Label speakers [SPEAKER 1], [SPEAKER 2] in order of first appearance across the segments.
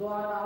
[SPEAKER 1] Nah,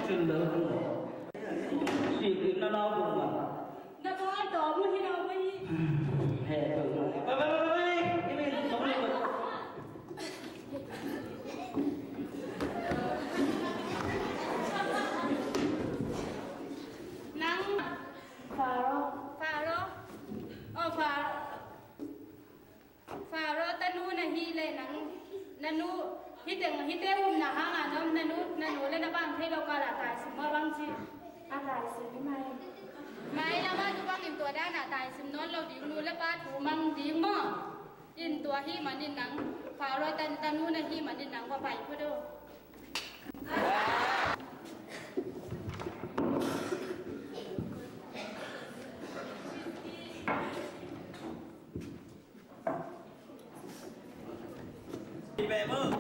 [SPEAKER 1] chuyện lớn không suy nghĩ nó đau buồn mà
[SPEAKER 2] nó có ai đó muốn đi đâu mới
[SPEAKER 1] hè tự cái bên sống đi mà
[SPEAKER 2] nắng phá rồi ta nu này hi lên nắng nu hi tiếng na hang à nhóm nanu lên na bang thấy đâu cả là tại sự mà bang chi
[SPEAKER 3] tại sự
[SPEAKER 2] mai na ba tu bang in tua da na tại sự non lo ding nu le ba thu mang ding mo in tua hi mà in nắng phá rồi ta nu này hi mà in nắng qua bảy phút đâu
[SPEAKER 1] về mơ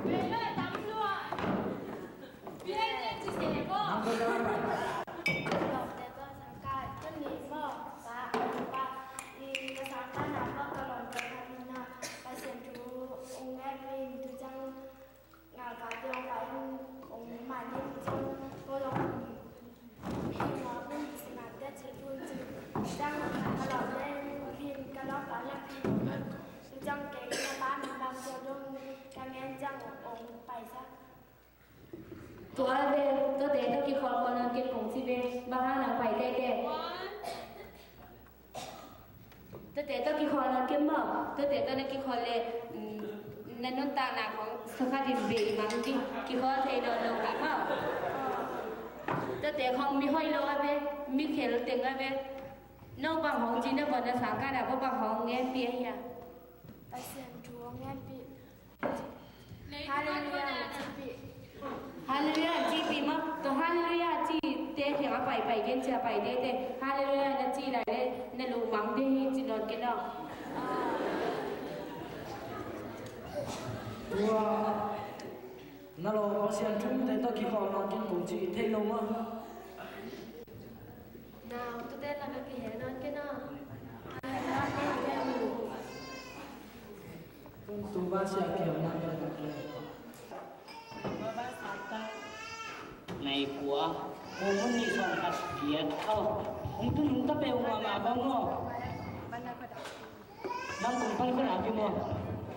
[SPEAKER 2] về đây tắm luôn về đây chỉ sẽ có
[SPEAKER 3] trong cái ba mình làm cho luôn càng em chẳng ổn phải sao
[SPEAKER 4] ตัวเวตัวเตะตัวกี่คนคนกินของสิเวบางหนังไปเตะตัวเตะตัวกี่คนกินบ่ตัวเตะตัวนั้นกี่คนเลยนั่นนั่นต่างหน้าของสกัดดินเบย์มันดิกี่คนเทโดนลงกันบ่ตัวเตะของมีห้อยโลอะไรมีเขลเต็งอะไรนอกบางของจีนนะบ่นะสังกัดอะเพราะบางของเงี้ยเปียยา
[SPEAKER 3] ไปเสียงทัวร์งานปี
[SPEAKER 2] ฮาเลลูยา
[SPEAKER 4] ฮาเลลูยาจีปีมั้งตัวฮาเลลูยาจีเตะเขียนไปเกณฑ์จะไปเตะฮาเลลูยานั่นจีอะไรนั่นลูกมังเดจีนอนกันเนาะ
[SPEAKER 1] ว้านั่นเราเสียงทุ่มแต่ตัวกี่คนนอนกินกุ้งจีเทลงมั้ง
[SPEAKER 4] nào tôi tên là cái gì hệ non cái nó
[SPEAKER 1] tu ba sia kêu nang kêu này của ông ni son kat kiat ông tu nung ta pe uma ma bang ngo bang kum pan ko na pi mo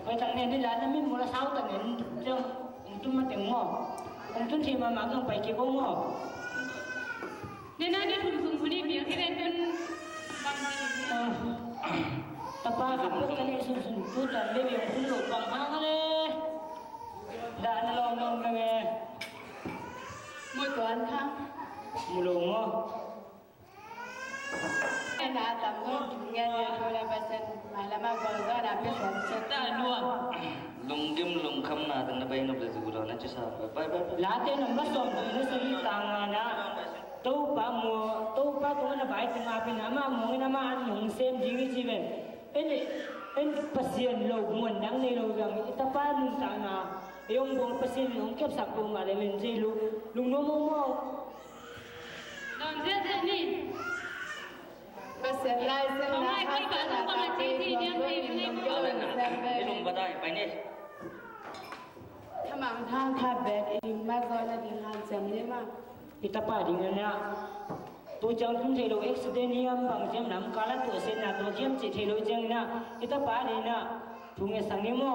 [SPEAKER 1] kai tang ne ni la na min mo la sau ta nen jong ông tu ma teng ngo ông tu thi ma ma gang pai ki ko ngo
[SPEAKER 2] nên nói đến thùng thùng đi biểu cái này bên bằng
[SPEAKER 1] tapa kaput kali sun tu dan lebi tu lo bang hang le dan lo ngom nge
[SPEAKER 2] mỗi tuần ha
[SPEAKER 1] mulung mo
[SPEAKER 2] em đã tầm hơn nghe tôi là bài sen mà là mang còn ra đạp cái chuẩn sẽ ta luôn
[SPEAKER 1] lung kham na tang na bai no blazu lo na chisa bai la te nam ba som ni se li tang na tu pa ko na bai tang a pin ama mo na ma nung sem jing chi ben en pasien lo mon nang ne lo gang ita pa nung ta na yung bong pasien nung kep sak ko ma le men ji lu lung no mo
[SPEAKER 2] làm gì đi
[SPEAKER 3] bây giờ lại xem
[SPEAKER 2] hôm nay các bạn không còn là chỉ thì nhân thì nên có lần nào
[SPEAKER 1] cái lung ba dai bai ne
[SPEAKER 3] ถ้ามาทางถ้าแบบเองมาก่อนแล้วดีงานจำได้มั้ย
[SPEAKER 1] ita pa ding na tu chang thum thei lo accident hiam bang jem nam kala tu se na tu jem chi thei lo jeng na ita pa ni na tu nge sang ni mo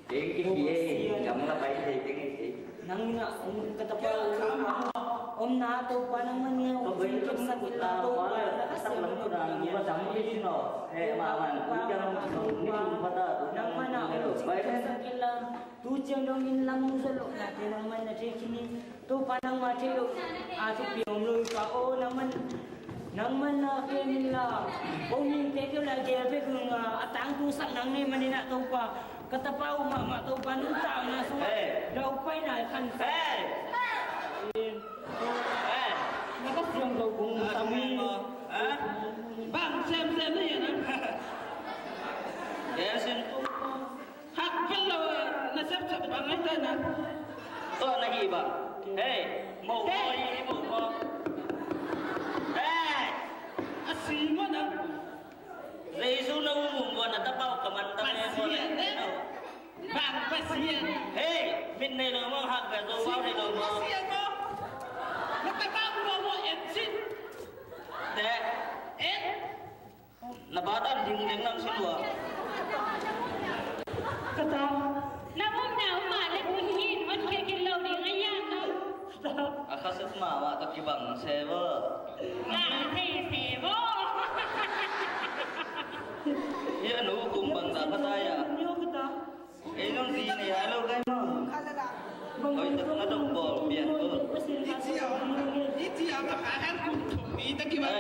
[SPEAKER 5] cái gì chậm là phải thì cái
[SPEAKER 1] nang na kata pa om na tu pa nang man nge om
[SPEAKER 5] với cái sắc là quá sắc lắm của đàn nhưng mà chẳng biết gì nó hệ mà cũng chẳng biết mà ta
[SPEAKER 1] nang man na
[SPEAKER 5] vậy
[SPEAKER 1] sakila tu chang dong in lam mu lo na te nang man na te kini tu pa nang ma te lo a tu pi om lo pa o nang man na ke min la om ni te ke la ge pe kung atang tu sak nang ni man na tu pa kata pa ma tu pa nung ta na so dau pai na kan nó có riêng đâu cũng tami
[SPEAKER 5] bang xem cái gì đó để xem hắc phân đâu nó sắp bằng mấy tên nè tôi là gì bà hey mồ hôi mồ hôi hey buwan na tapaw kamantan mo.
[SPEAKER 1] Bang pasien.
[SPEAKER 5] Hey, min na lang mo hagga to wow na lang mo.
[SPEAKER 1] Pasien mo. Nagtatrabaho mo ensin.
[SPEAKER 5] Te. Nabatan ding lang silwa.
[SPEAKER 1] Kata.
[SPEAKER 4] Namun na umalik unhin on kekilaw di ngayon no.
[SPEAKER 5] Akasat mawa to kibang sewa.
[SPEAKER 4] Nga sebo.
[SPEAKER 5] Iya no kumbang dapat aya.
[SPEAKER 1] Niyo kita.
[SPEAKER 5] Eh nung di ni halo kay mo. Oy nadong bol bian ko.
[SPEAKER 1] Iti ang makahan kung tumita kiba.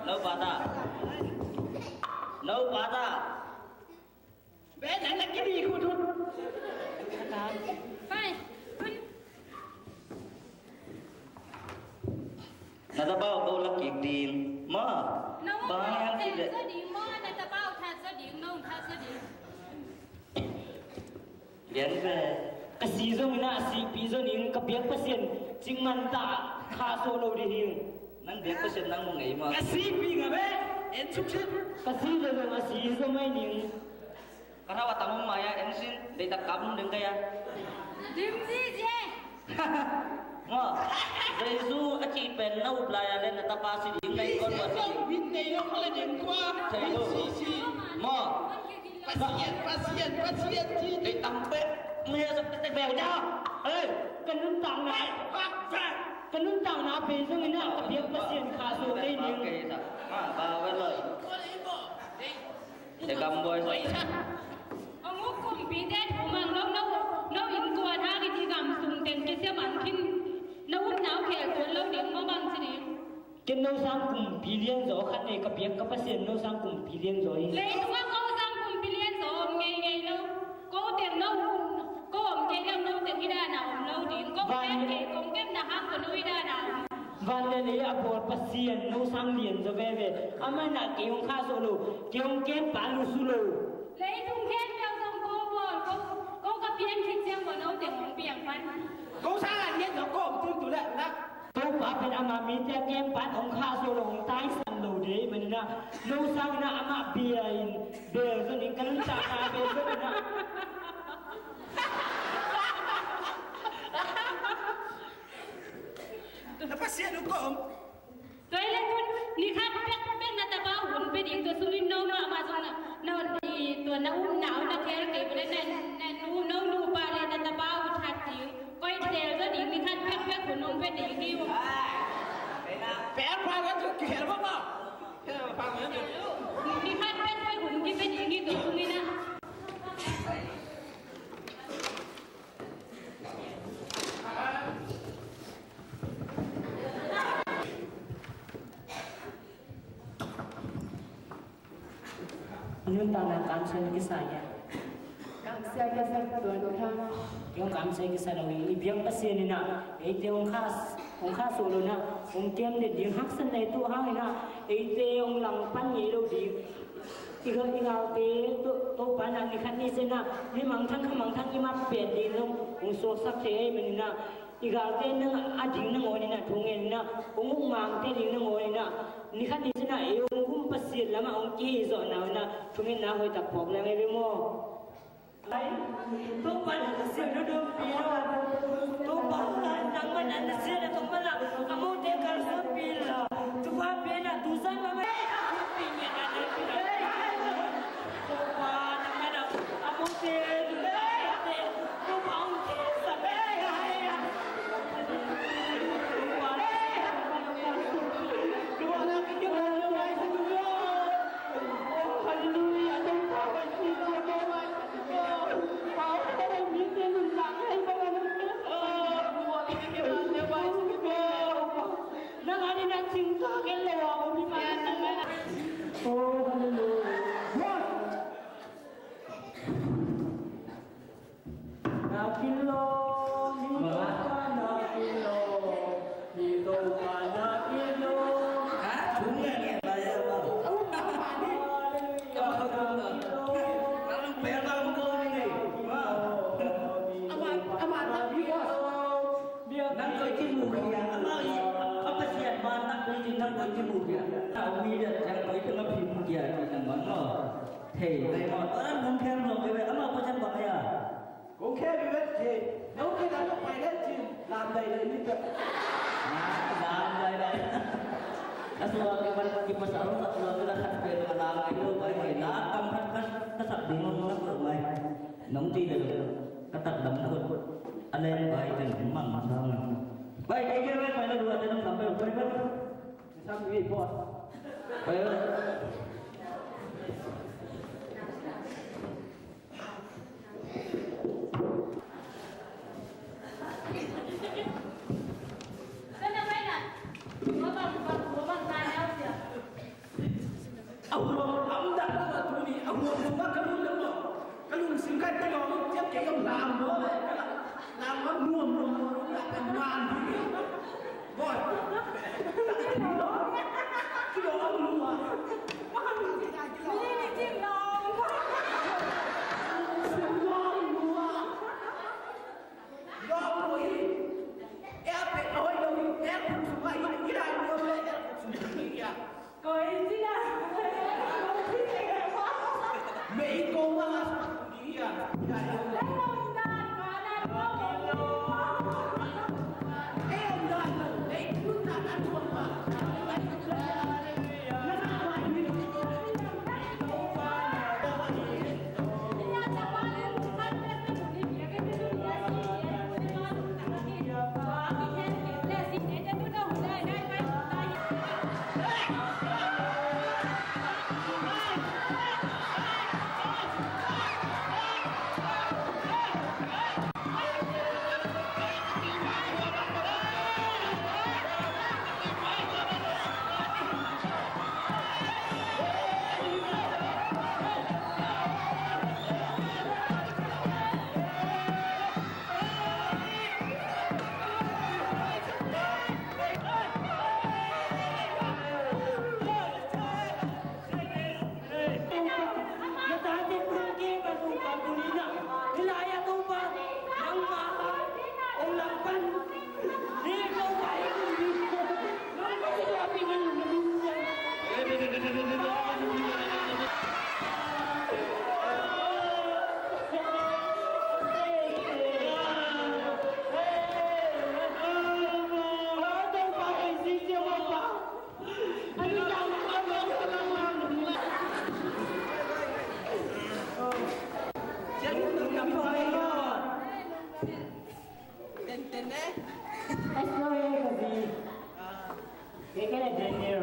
[SPEAKER 5] No bata. No bata.
[SPEAKER 1] Beda lagi di ko dun.
[SPEAKER 4] Pai, kun
[SPEAKER 5] Natabaw ko laki din. Ma.
[SPEAKER 2] Nấu
[SPEAKER 5] Bayang
[SPEAKER 2] tiền
[SPEAKER 5] tidak.
[SPEAKER 2] gia đình mua là ta bao thà gia đình nông thà gia đình.
[SPEAKER 5] Bian ke.
[SPEAKER 1] Kasi zo mina si pizo ning kapiak pasien jingman ta kha so lo di hing.
[SPEAKER 5] Nang biak ko sen nang mo ngai ma.
[SPEAKER 1] Kasi pi nga be. En chuk chuk. Kasi zo asi zo mai ning.
[SPEAKER 5] Karena watamu maya ensin data kamu deng kaya.
[SPEAKER 2] Điểm gì chứ?
[SPEAKER 5] Mo. Jesu aci pen nau playa len nata pasi ding ngai kon wa si.
[SPEAKER 1] Bin ne yo mala den kwa. Si.
[SPEAKER 5] Mo.
[SPEAKER 1] Pasien ji.
[SPEAKER 5] Dei tampe. Maya seperti bel ja. Eh,
[SPEAKER 1] Kanun tang na. Kanun tang na pe zo mina kapiak pasien kha so te ning.
[SPEAKER 5] Ma ba wa lời. Để cầm boy rồi.
[SPEAKER 4] ông út cùng bị đét của mang nấu in qua tha cái gì cầm sùng tiền cái xe bản kinh nấu út nấu kẹo cuốn lâu điểm mà bằng gì đi.
[SPEAKER 1] Ken no sang kum billion zo khat ne kapiak ka pasien no sang kum billion zo hi.
[SPEAKER 4] Lấy qua câu sang cùng billion rồi ngày lâu cô tiền nấu cô ông cái đâu nấu tiền cái đa nào nấu điểm cô kém cái cũng kém là hát của nuôi đa nào.
[SPEAKER 1] Van le le abor pasien no sang lien zo ve ve. Amana ke ong kha so lo. Ke ong ken pa lu su lo.
[SPEAKER 4] Lấy thùng khen theo xong cô có biến khi xem vào nấu tiền không biển phân.
[SPEAKER 1] Kung saan yan ako tung tulad na. To pa pen ama mi te kem pan ong kha so lo ong tai san lo de man na. No sang na ama bia in bel zo ni kan ta ka be zo na.
[SPEAKER 6] Napasyan ko.
[SPEAKER 4] Kaya lang kun ni khat pek na tabaw hun pe ding to sumin no ma ma zo na di to na nao na kher ke bele na nu pa le na tabaw that di koi tel zo ding ni khat pek hun nong pe ding di
[SPEAKER 1] Per pa ga tu ki her ba ma.
[SPEAKER 4] ni khat pek hun di pe ding di to sumin na.
[SPEAKER 1] Anong tanda kamsay ki saya?
[SPEAKER 3] Kamsiya ka sa tuwan ka.
[SPEAKER 1] Yung kamsay ki sa lawi ibiyang pasien na. Ite ong khas solo na. Ong kem de ding haksan na ito hang na. Ite ong langpan ni lo di. Igaw te to panang ni khat ni se na. Ni mang thang ima pet di long. Ong so sak te ai man na. Igaw te nang ading nang oni na thungen na. Ong mang te ding nang oni na. Ni khat ni se na e ong kum pasien lama ong ki zo na na. Thungen na hoi tak pok lang ai mo. Tuh pan hasil duduk pila, tuh pan nang mana hasil atau mana kamu dekar sepila, tuh pan bina tusan mama aku pingin ada pila, tuh pan nang mana kamu dekar, tuh pan sampai ya, tuh pan dua anak itu mulai sedua, oh haleluya tuh pan itu mulai. Kau ada mimpi tentang apa oh, ini gimana bahasa kita? Nang ada cinta kalau aku di mana?
[SPEAKER 5] Hey, kayak mau orang mungkin belum bebek, ama apa jangan buat ya?
[SPEAKER 6] Cũng khe bị vết gì, nấu cái đó nó phải hết chim, làm đầy đầy như vậy.
[SPEAKER 5] Nah, dah. Asal kipas arus asal kita kan perlu menang itu baik baik. Nah, kan kesak bingung nak bermain. Nanti dah ketak dam kot. Ada yang baik dan memang masalah. Baik, kira mana dua dan sampai berapa?
[SPEAKER 6] Sampai ini bos.
[SPEAKER 5] Baik.
[SPEAKER 6] Ông đã có tụi này, ông bắt cái luôn đúng không? Cái luôn xin cái đó chắc cái ông làm nữa vậy, làm nó nguồn luôn lại thành ngoan thì rồi. Cái đồ ông luôn à? Mỹ cô á, đi à,
[SPEAKER 1] Cái này